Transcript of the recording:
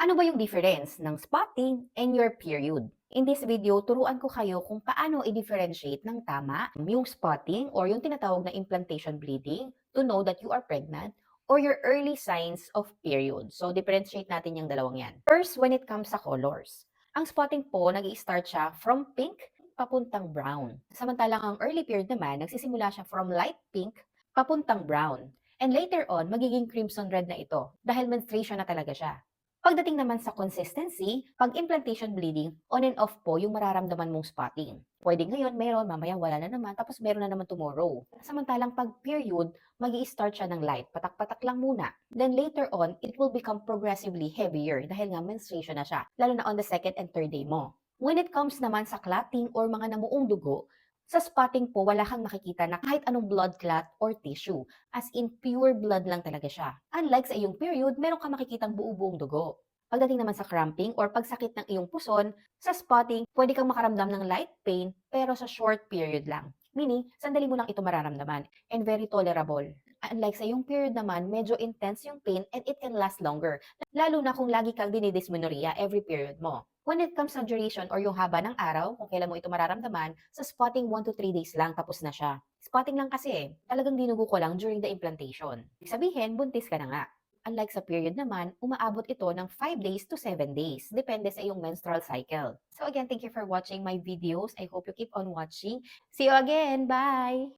Ano ba yung difference ng spotting and your period? In this video, turuan ko kayo kung paano i-differentiate ng tama yung spotting or yung tinatawag na implantation bleeding to know that you are pregnant or your early signs of period. So, differentiate natin yung dalawang yan. First, when it comes sa colors. Ang spotting po, nag-i-start siya from pink papuntang brown. Samantalang ang early period naman, nagsisimula siya from light pink papuntang brown. And later on, magiging crimson red na ito dahil menstruation na talaga siya. Pagdating naman sa consistency, pag implantation bleeding, on and off po yung mararamdaman mong spotting. Pwede ngayon meron, mamaya wala na naman, tapos meron na naman tomorrow. Samantalang pag period, mag start siya ng light, patak-patak lang muna. Then later on, it will become progressively heavier dahil nga menstruation na siya, lalo na on the second and third day mo. When it comes naman sa clotting or mga namuong dugo, sa spotting po, wala kang makikita na kahit anong blood clot or tissue. As in, pure blood lang talaga siya. Unlike sa iyong period, meron kang makikitang buo-buong dugo. Pagdating naman sa cramping or pagsakit ng iyong puson, sa spotting, pwede kang makaramdam ng light pain pero sa short period lang. Meaning, sandali mo lang ito mararamdaman and very tolerable. Unlike sa iyong period naman, medyo intense yung pain and it can last longer. Lalo na kung lagi kang dinidysmenorrhea every period mo. When it comes sa duration or yung haba ng araw, kung kailan mo ito mararamdaman, sa spotting 1 to 3 days lang tapos na siya. Spotting lang kasi talagang dinugo ko lang during the implantation. Ibig sabihin, buntis ka na nga. Unlike sa period naman, umaabot ito ng 5 days to 7 days. Depende sa iyong menstrual cycle. So again, thank you for watching my videos. I hope you keep on watching. See you again. Bye!